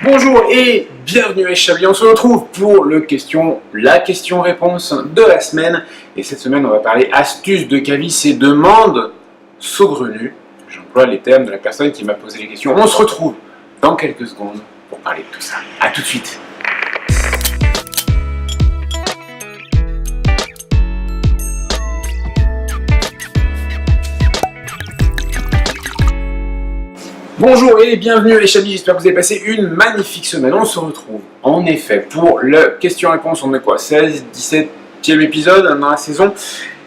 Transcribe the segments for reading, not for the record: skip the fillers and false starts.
Bonjour et bienvenue à Chablis. On se retrouve pour la question-réponse de la semaine. Et cette semaine, on va parler astuces de caviste et demandes saugrenues. J'emploie les termes de la personne qui m'a posé les questions. On se retrouve dans quelques secondes pour parler de tout ça. A tout de suite. Bonjour et bienvenue à Chablis, j'espère que vous avez passé une magnifique semaine. On se retrouve en effet pour le question-réponse. On est quoi, 16, 17e épisode dans la saison.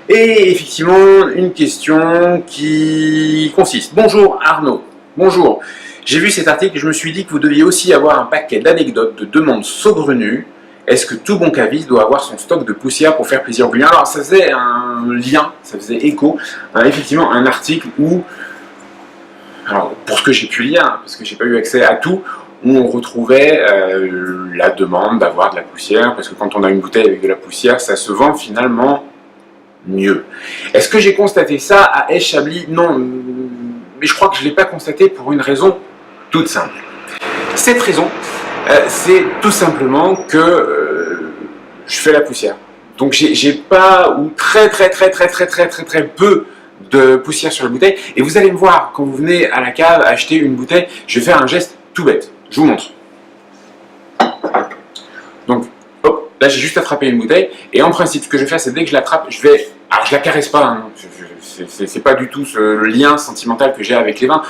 Et effectivement, une question qui consiste. Bonjour Arnaud, bonjour. J'ai vu cet article et je me suis dit que vous deviez aussi avoir un paquet d'anecdotes, de demandes saugrenues. Est-ce que tout bon caviste doit avoir son stock de poussière pour faire plaisir aux clients? Alors ça faisait un lien, ça faisait écho à effectivement un article où... Alors, pour ce que j'ai pu lire, parce que j'ai pas eu accès à tout, où on retrouvait la demande d'avoir de la poussière, parce que quand on a une bouteille avec de la poussière, ça se vend finalement mieux. Est-ce que j'ai constaté ça à Chablis? Non, mais je crois que je ne l'ai pas constaté pour une raison toute simple. Cette raison, c'est tout simplement que je fais la poussière. Donc j'ai pas, ou très peu de poussière sur la bouteille, et vous allez me voir quand vous venez à la cave acheter une bouteille, je vais faire un geste tout bête, je vous montre. Donc hop, là j'ai juste attrapé une bouteille, et en principe ce que je vais faire, c'est dès que je l'attrape, alors je la caresse pas, hein, c'est pas du tout le lien sentimental que j'ai avec les vins,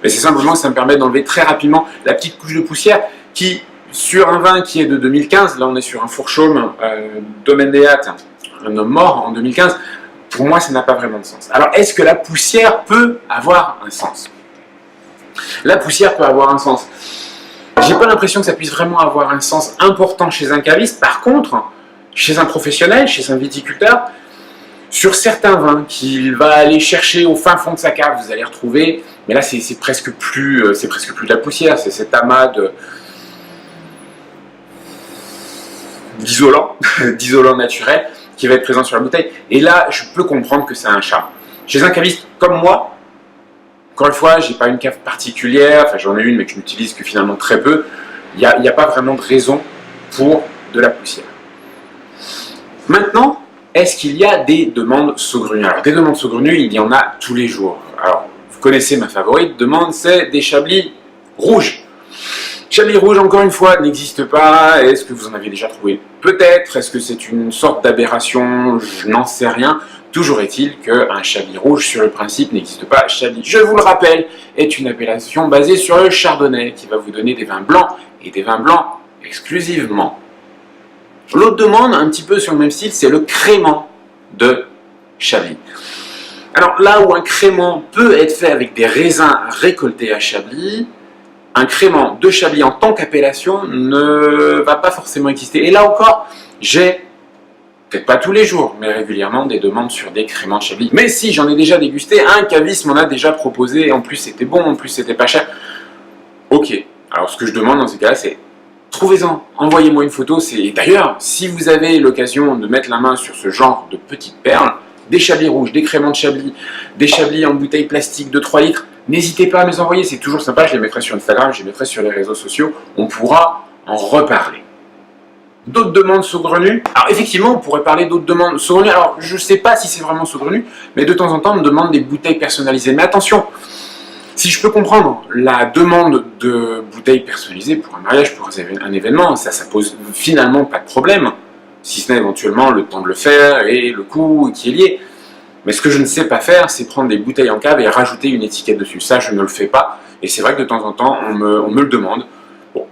mais c'est simplement que ça me permet d'enlever très rapidement la petite couche de poussière qui, sur un vin qui est de 2015, là on est sur un Fourchaume Domaine des Hâtes, un homme mort en 2015, pour moi, ça n'a pas vraiment de sens. Alors, est-ce que la poussière peut avoir un sens? La poussière peut avoir un sens. J'ai pas l'impression que ça puisse vraiment avoir un sens important chez un caviste. Par contre, chez un professionnel, chez un viticulteur, sur certains vins qu'il va aller chercher au fin fond de sa cave, vous allez retrouver, mais là, c'est presque plus de la poussière, c'est cet amas d'isolant naturel qui va être présent sur la bouteille. Et là, je peux comprendre que c'est un charme. Chez un caviste comme moi, encore une fois, j'ai pas une cave particulière, enfin j'en ai une mais que je n'utilise que finalement très peu, il n'y a pas vraiment de raison pour de la poussière. Maintenant, est-ce qu'il y a des demandes saugrenues? Alors des demandes saugrenues, il y en a tous les jours. Alors, vous connaissez ma favorite demande, c'est des Chablis rouges. Chablis rouge, encore une fois, n'existe pas. Est-ce que vous en avez déjà trouvé? Peut-être. Est-ce que c'est une sorte d'aberration? Je n'en sais rien. Toujours est-il qu'un Chablis rouge, sur le principe, n'existe pas. Chablis, je vous le rappelle, est une appellation basée sur le chardonnay, qui va vous donner des vins blancs, et des vins blancs exclusivement. L'autre demande, un petit peu sur le même style, c'est le crément de Chablis. Alors là où un crément peut être fait avec des raisins récoltés à Chablis, un crément de Chablis en tant qu'appellation ne va pas forcément exister. Et là encore, j'ai, peut-être pas tous les jours, mais régulièrement des demandes sur des créments de Chablis. Mais si, j'en ai déjà dégusté, un caviste m'en a déjà proposé, en plus c'était bon, en plus c'était pas cher. Ok, alors ce que je demande dans ces cas-là, c'est trouvez-en, envoyez-moi une photo. D'ailleurs, si vous avez l'occasion de mettre la main sur ce genre de petites perles, des Chablis rouges, des créments de Chablis, des Chablis en bouteille plastique de 3 litres, n'hésitez pas à me les envoyer, c'est toujours sympa, je les mettrai sur Instagram, je les mettrai sur les réseaux sociaux, on pourra en reparler. D'autres demandes saugrenues? Alors effectivement, on pourrait parler d'autres demandes saugrenues, alors je ne sais pas si c'est vraiment saugrenu, mais de temps en temps on me demande des bouteilles personnalisées. Mais attention, si je peux comprendre la demande de bouteilles personnalisées pour un mariage, pour un événement, ça pose finalement pas de problème, si ce n'est éventuellement le temps de le faire et le coût qui est lié. Mais ce que je ne sais pas faire, c'est prendre des bouteilles en cave et rajouter une étiquette dessus. Ça, je ne le fais pas. Et c'est vrai que de temps en temps, on me le demande. Bon,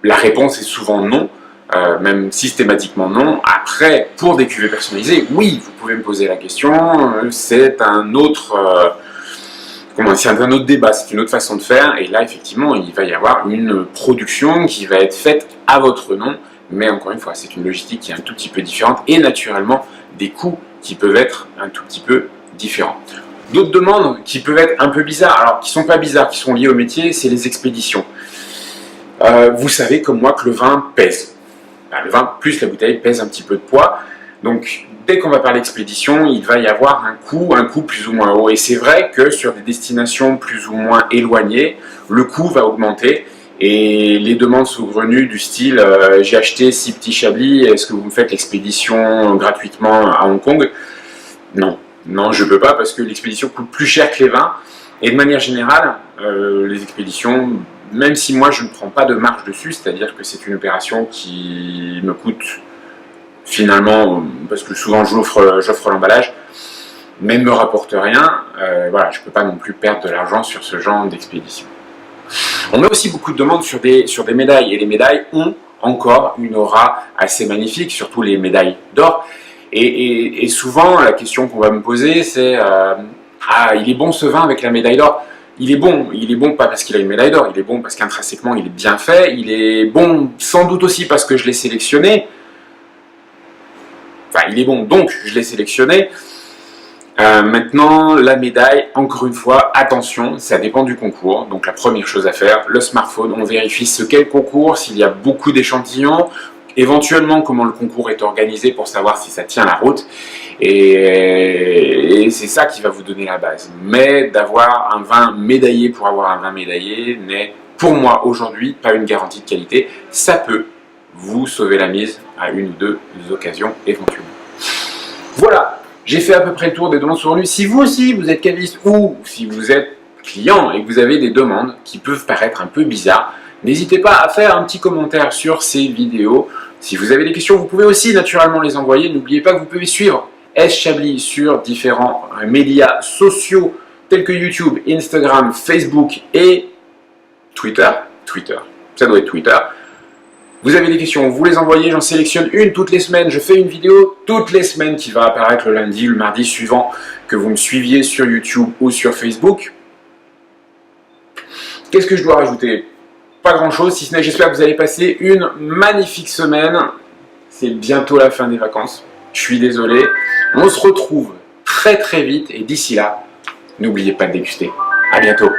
la réponse est souvent non, même systématiquement non. Après, pour des cuvées personnalisées, oui, vous pouvez me poser la question. C'est un autre débat, c'est une autre façon de faire. Et là, effectivement, il va y avoir une production qui va être faite à votre nom. Mais encore une fois, c'est une logistique qui est un tout petit peu différente et naturellement des coûts qui peuvent être un tout petit peu différents. D'autres demandes qui peuvent être un peu bizarres, alors qui ne sont pas bizarres, qui sont liées au métier, c'est les expéditions. Vous savez comme moi que le vin pèse. Le vin plus la bouteille pèse un petit peu de poids. Donc dès qu'on va parler d'expédition, il va y avoir un coût plus ou moins haut. Et c'est vrai que sur des destinations plus ou moins éloignées, le coût va augmenter. Et les demandes saugrenues du style j'ai acheté 6 petits chablis, est-ce que vous me faites l'expédition gratuitement à Hong Kong? Non, non, je peux pas parce que l'expédition coûte plus cher que les vins. Et de manière générale, les expéditions, même si moi je ne prends pas de marge dessus, c'est-à-dire que c'est une opération qui me coûte finalement, parce que souvent j'offre l'emballage, mais ne me rapporte rien, voilà, je ne peux pas non plus perdre de l'argent sur ce genre d'expédition. On met aussi beaucoup de demandes sur des médailles, et les médailles ont encore une aura assez magnifique, surtout les médailles d'or. Et souvent, la question qu'on va me poser, c'est ah, il est bon ce vin avec la médaille d'or? Il est bon pas parce qu'il a une médaille d'or, il est bon parce qu'intrinsèquement il est bien fait, il est bon sans doute aussi parce que je l'ai sélectionné. Enfin, il est bon, donc je l'ai sélectionné. Maintenant, la médaille, encore une fois, attention, ça dépend du concours. Donc la première chose à faire, le smartphone, on vérifie ce qu'est le concours, s'il y a beaucoup d'échantillons, éventuellement comment le concours est organisé pour savoir si ça tient la route. Et c'est ça qui va vous donner la base. Mais d'avoir un vin médaillé pour avoir un vin médaillé n'est, pour moi, aujourd'hui, pas une garantie de qualité. Ça peut vous sauver la mise à une ou deux occasions éventuellement. Voilà. J'ai fait à peu près le tour des demandes saugrenues. Si vous aussi, vous êtes caviste ou si vous êtes client et que vous avez des demandes qui peuvent paraître un peu bizarres, n'hésitez pas à faire un petit commentaire sur ces vidéos. Si vous avez des questions, vous pouvez aussi naturellement les envoyer. N'oubliez pas que vous pouvez suivre S Chablis sur différents médias sociaux tels que YouTube, Instagram, Facebook et Twitter. Ça doit être Twitter. Vous avez des questions, vous les envoyez, j'en sélectionne une toutes les semaines. Je fais une vidéo toutes les semaines qui va apparaître le lundi, le mardi suivant, que vous me suiviez sur YouTube ou sur Facebook. Qu'est-ce que je dois rajouter? Pas grand-chose, si ce n'est j'espère que vous allez passer une magnifique semaine. C'est bientôt la fin des vacances. Je suis désolé. On se retrouve très très vite et d'ici là, n'oubliez pas de déguster. À bientôt.